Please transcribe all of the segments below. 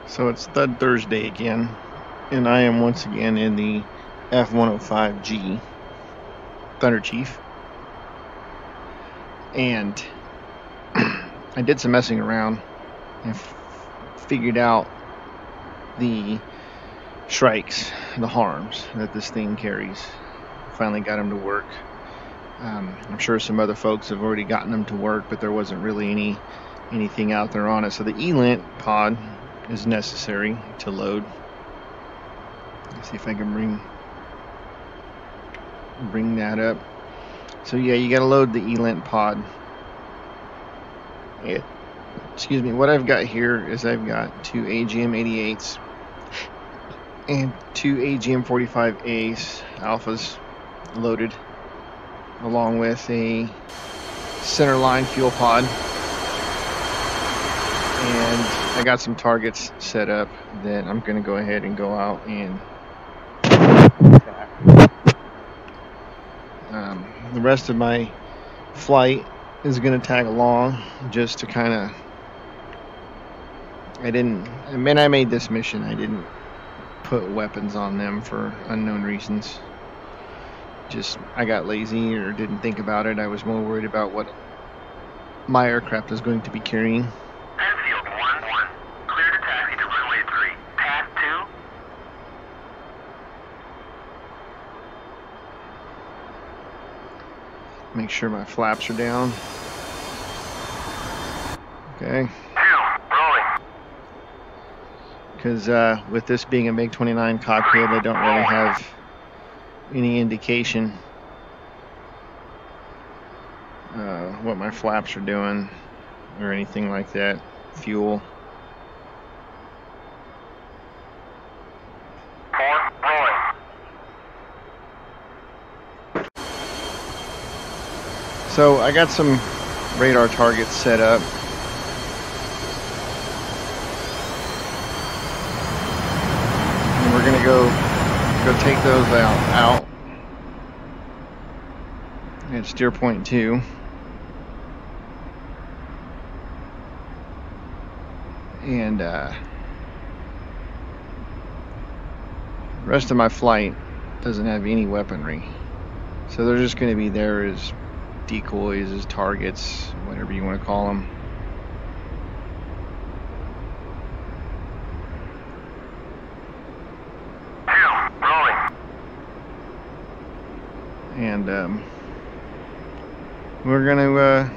So it's Thud Thursday again, and I am once again in the F-105G Thunder Chief, and I did some messing around and figured out the strikes, the HARMS that this thing carries. Finally got them to work. I'm sure some other folks have already gotten them to work, but there wasn't really anything out there on it. So the ELINT pod is necessary to load. Let's see if I can bring that up. So yeah, you got to load the ELINT pod. Excuse me. What I've got here is I've got two AGM-88s and two AGM-45A alphas loaded, along with a center line fuel pod. And I got some targets set up that I'm going to go ahead and go out and attack. The rest of my flight is going to tag along just to kind of... when I made this mission, I didn't put weapons on them for unknown reasons. Just, I got lazy or didn't think about it. I was more worried about what my aircraft is going to be carrying. Enfield 1-1, clear to taxi to runway 3, path 2. Make sure my flaps are down. Okay. 2, rolling. Because with this being a MiG-29 cockpit, I don't really have any indication what my flaps are doing or anything like that. Fuel. 4, rolling. So I got some radar targets set up. And we're gonna go take those out at steer point 2. And the rest of my flight doesn't have any weaponry, so they're just going to be there as decoys, as targets, whatever you want to call them. And we're going to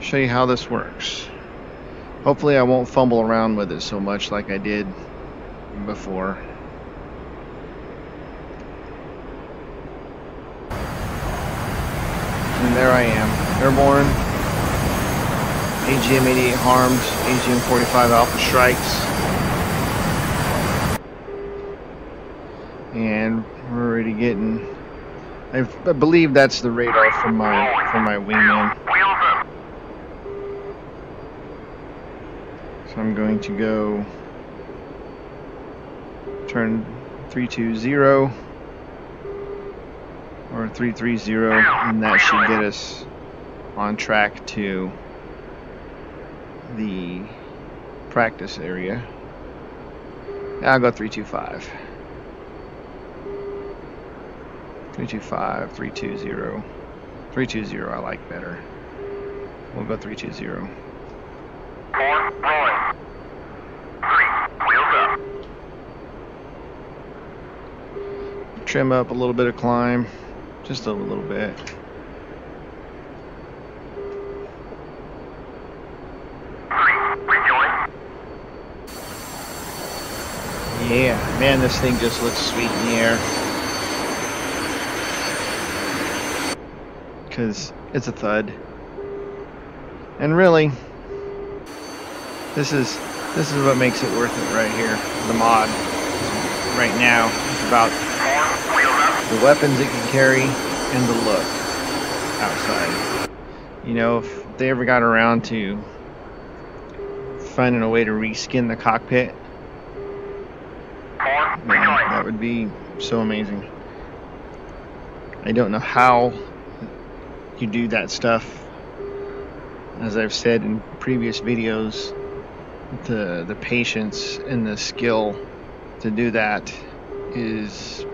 show you how this works. Hopefully I won't fumble around with it so much like I did before. And there I am, airborne, AGM-88 HARMS, AGM-45 Alpha strikes. And we're already getting... I believe that's the radar from my wingman. So I'm going to go turn 320 or 330, and that should get us on track to the practice area. I'll go 325. 325, 320. 320 I like better. We'll go 320. 4, rolling. 3, wheels up. Trim up a little bit of climb, just a little bit. Yeah, man, this thing just looks sweet in the air. Because it's a Thud. And really, this is what makes it worth it right here. The mod right now is about the weapons it can carry and the look outside. You know, if they ever got around to finding a way to reskin the cockpit, man, that would be so amazing. I don't know how you do that stuff. As I've said in previous videos, the patience and the skill to do that is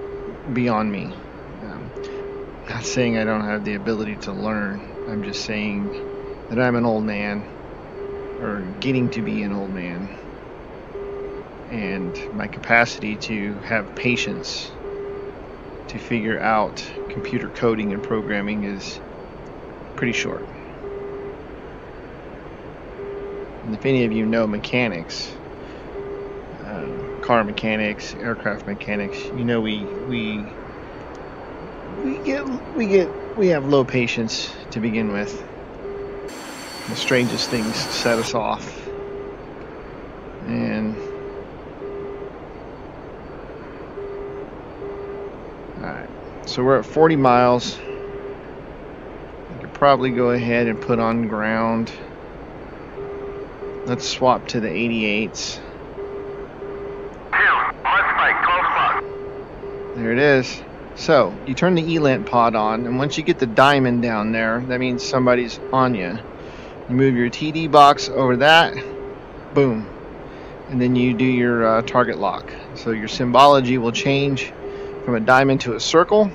beyond me. Not saying I don't have the ability to learn. I'm just saying that I'm an old man, or getting to be an old man, and my capacity to have patience to figure out computer coding and programming is pretty short. And if any of you know mechanics, car mechanics, aircraft mechanics, you know we have low patience to begin with. The strangest things set us off, and alright, so we're at 40 miles. I could probably go ahead and put on ground. Let's swap to the 88s. There it is. So you turn the ELINT pod on, and once you get the diamond down there, that means somebody's on you. You move your TD box over that, boom, and then you do your target lock. So your symbology will change from a diamond to a circle,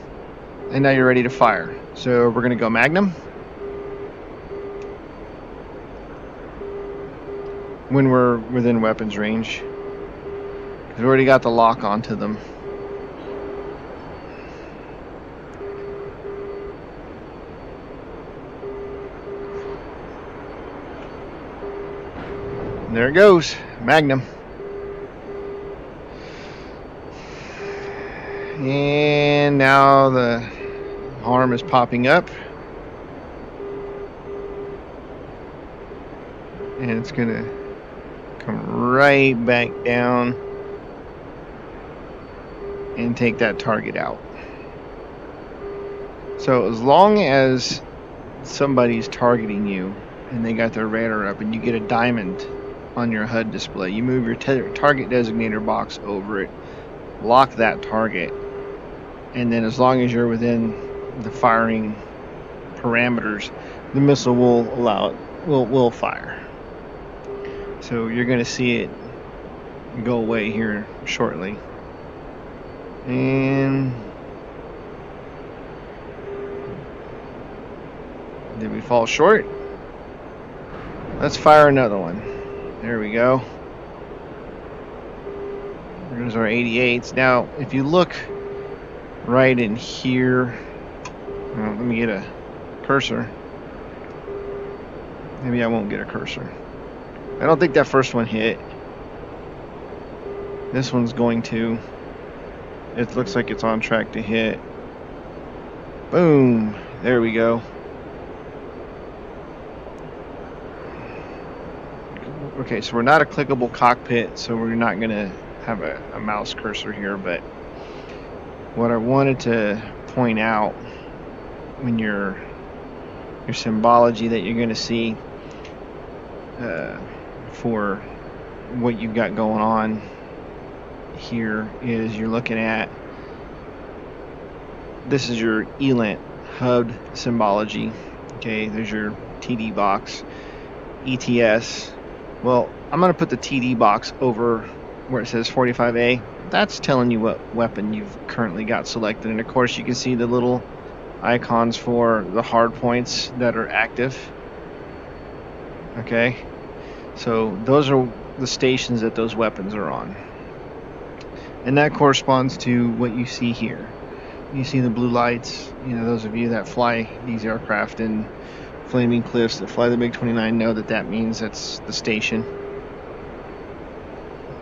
and now you're ready to fire. So we're going to go Magnum. When we're within weapons range, because we already got the lock onto them. There it goes, Magnum. And now the harm is popping up. And it's gonna come right back down and take that target out. So as long as somebody's targeting you and they got their radar up and you get a diamond on your HUD display, you move your target designator box over it, lock that target, and then as long as you're within the firing parameters, the missile will allow it, will fire. So you're going to see it go away here shortly. And did we fall short? Let's fire another one. There we go. There's our 88s. Now, if you look right in here, let me get a cursor. Maybe I won't get a cursor. I don't think that first one hit. This one's going to. It looks like it's on track to hit. Boom. There we go. Okay, so we're not a clickable cockpit, so we're not going to have a mouse cursor here, but what I wanted to point out when your symbology that you're going to see for what you've got going on here is you're looking at, this is your ELINT HUD symbology. Okay, there's your TD box, ETS. Well, I'm going to put the TD box over where it says 45A. That's telling you what weapon you've currently got selected. And of course, you can see the little icons for the hard points that are active. Okay, so those are the stations that those weapons are on. And that corresponds to what you see here. You see the blue lights. You know, those of you that fly these aircraft in Flaming Cliffs, that fly the MiG-29, know that that means that's the station,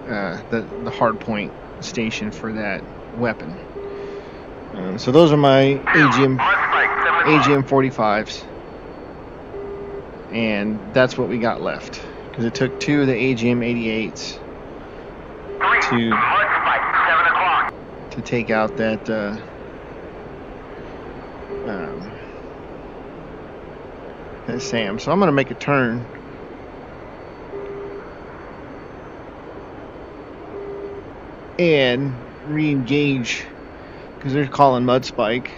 the hard point station for that weapon. So those are my AGM-45s, and that's what we got left, because it took 2 of the AGM-88s to take out that SAM. So I'm going to make a turn and re-engage, because they're calling mud spike.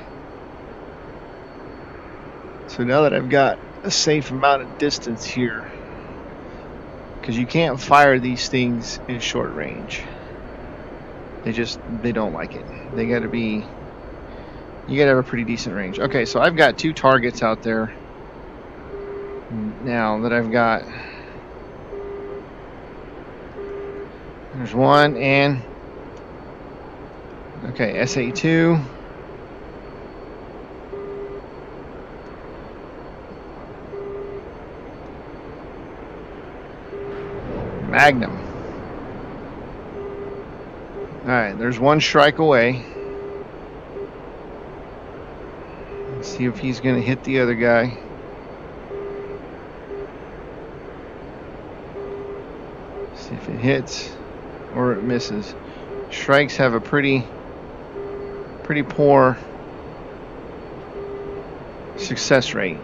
So now that I've got a safe amount of distance here, because you can't fire these things in short range. They don't like it. They gotta be, you gotta have a pretty decent range. Okay, so I've got 2 targets out there now that I've got. There's one, and okay, SA2. Magnum. Alright, there's 1 strike away. Let's see if he's going to hit the other guy. See if it hits or it misses. Strikes have a pretty poor success rate.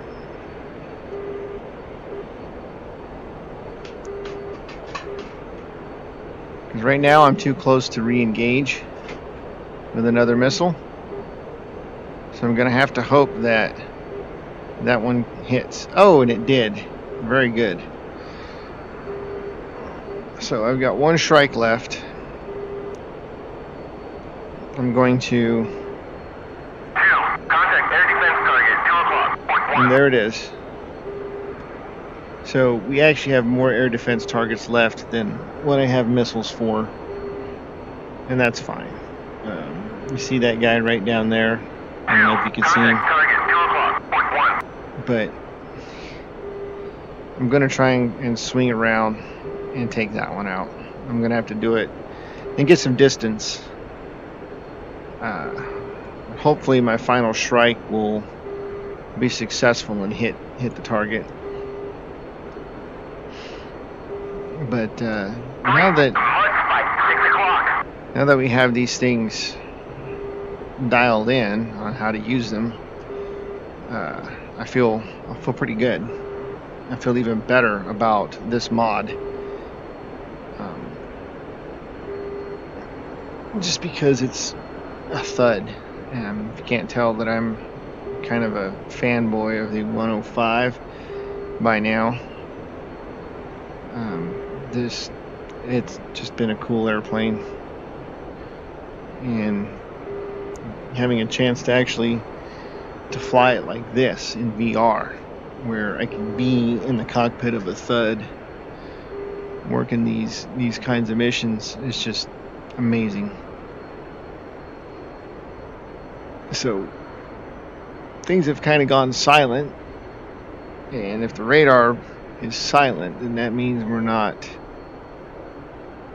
Because right now I'm too close to re-engage with another missile. So I'm going to have to hope that that one hits. Oh, and it did. Very good. So I've got 1 strike left. I'm going to... 2. Contact air defense target, 2 o'clock, point 1. And there it is. So we actually have more air defense targets left than what I have missiles for. And that's fine. You see that guy right down there. I don't know if you can see him. Target, 2 o'clock, point 1. But I'm going to try and swing around and take that one out. I'm going to have to do it and get some distance. Hopefully my final strike will be successful and hit the target. But now that we have these things dialed in on how to use them, I feel pretty good. I feel even better about this mod. Just because it's a Thud. If you can't tell that I'm kind of a fanboy of the 105 by now. It's just been a cool airplane, and having a chance to actually fly it like this in VR, where I can be in the cockpit of a Thud working these kinds of missions, is just amazing. So things have kind of gone silent, and if the radar is silent, then that means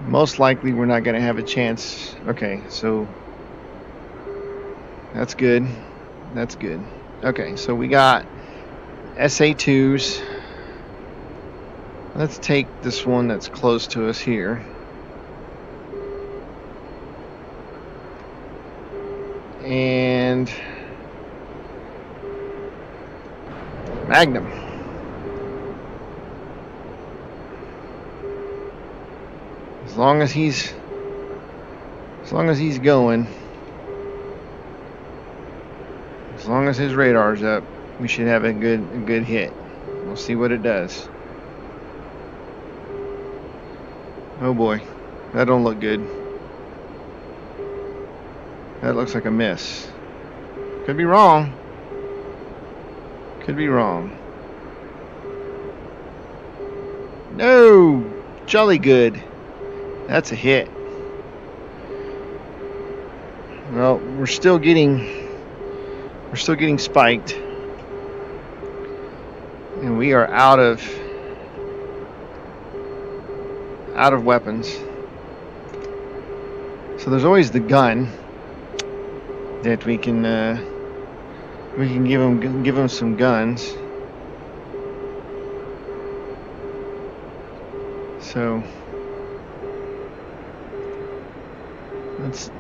most likely we're not going to have a chance. Okay, so that's good. That's good. Okay, so we got SA2s. Let's take this one that's close to us here. And Magnum. As long as he's going, as long as his radar's up, we should have a good hit. We'll see what it does. Oh boy, that don't look good. That looks like a miss. Could be wrong. Could be wrong. No, jolly good. That's a hit. Well, we're still getting spiked, and we are out of weapons. So there's always the gun that we can give them some guns. So let's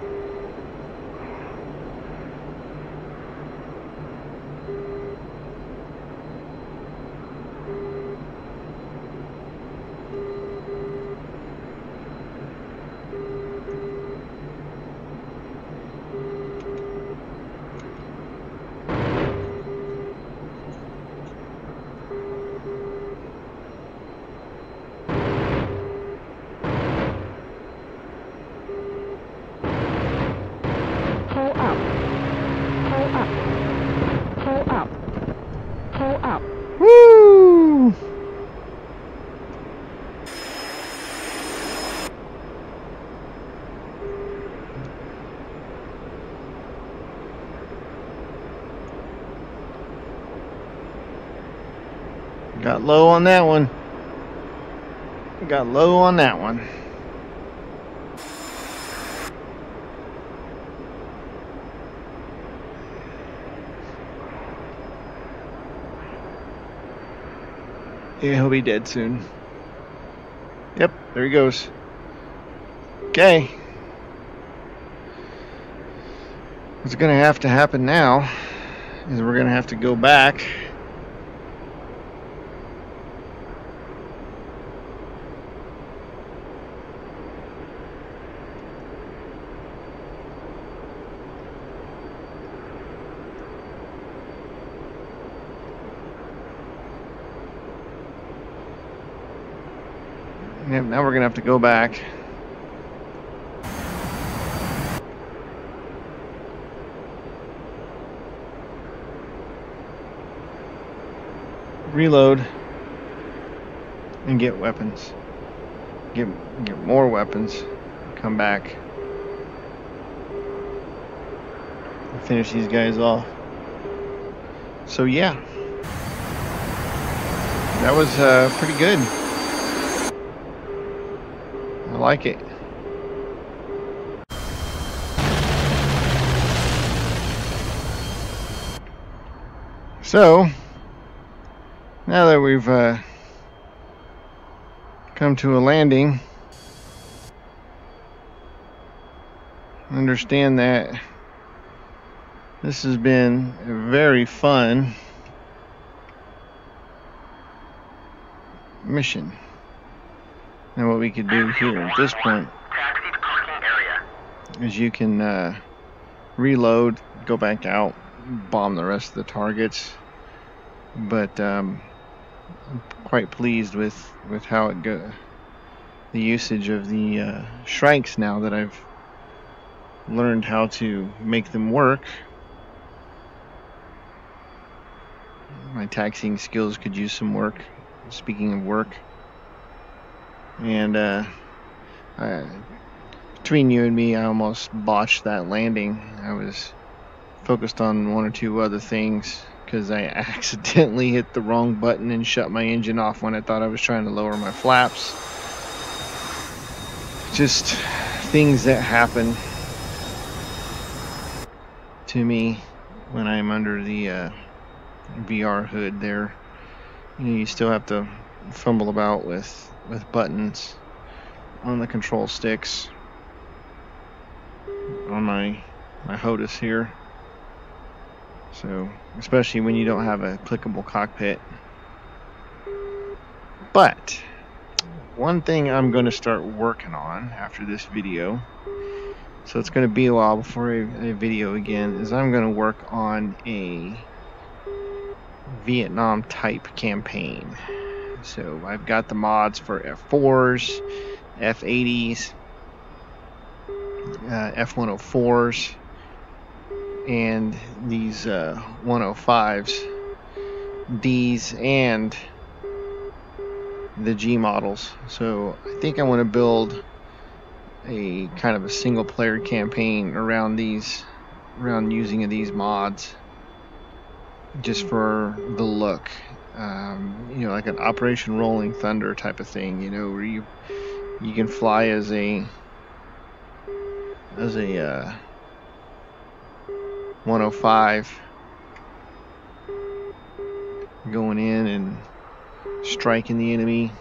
Got low on that one. Got low on that one. Yeah, he'll be dead soon. Yep, there he goes. Okay. What's going to have to happen now is we're going to have to go back Yep, now we're going to have to go back. Reload and get weapons. Get more weapons. Come back. Finish these guys off. So yeah. That was pretty good. I like it. So, now that we've come to a landing, understand that this has been a very fun mission. And what we could do here at this point is you can reload, go back out, bomb the rest of the targets. But I'm quite pleased with how it goes. The usage of the Shrikes now that I've learned how to make them work. My taxiing skills could use some work. Speaking of work. And between you and me, I almost botched that landing. I was focused on one or two other things because I accidentally hit the wrong button and shut my engine off when I thought I was trying to lower my flaps. Just things that happen to me when I'm under the VR hood there. You know, you still have to fumble about with buttons on the control sticks on my HOTAS here. So, especially when you don't have a clickable cockpit. But one thing I'm going to start working on after this video, so it's going to be a while before a video again, is I'm going to work on a Vietnam type campaign. So I've got the mods for F4s, F80s, F104s, and these 105s, Ds, and the G models. So I think I want to build a kind of a single player campaign around using these mods, just for the look. You know, like an Operation Rolling Thunder type of thing, you know, where you can fly as a 105 going in and striking the enemy,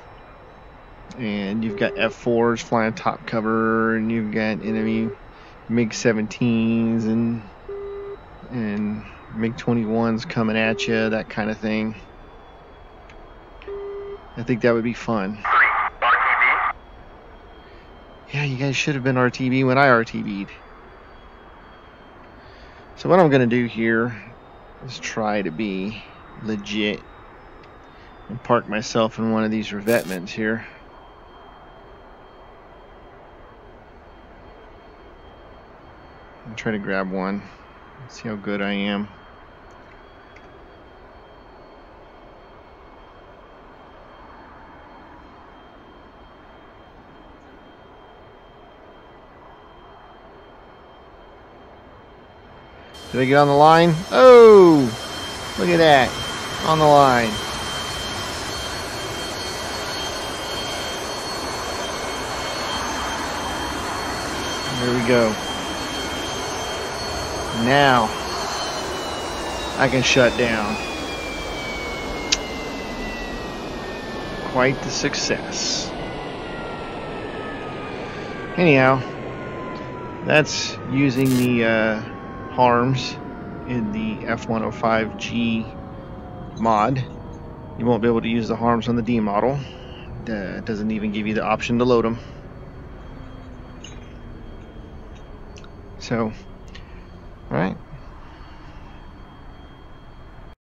and you've got F4s flying top cover, and you've got enemy MiG-17s and MiG-21s coming at you, that kind of thing. I think that would be fun. RTB? Yeah, you guys should have been RTB when I RTB'd. So what I'm going to do here is try to be legit and park myself in one of these revetments here. And try to grab one. See how good I am. Did I get on the line? Oh, look at that. On the line. There we go. Now I can shut down. Quite the success. Anyhow, that's using the HARMS in the F-105G mod. You won't be able to use the HARMS on the D model. It doesn't even give you the option to load them. So, all right.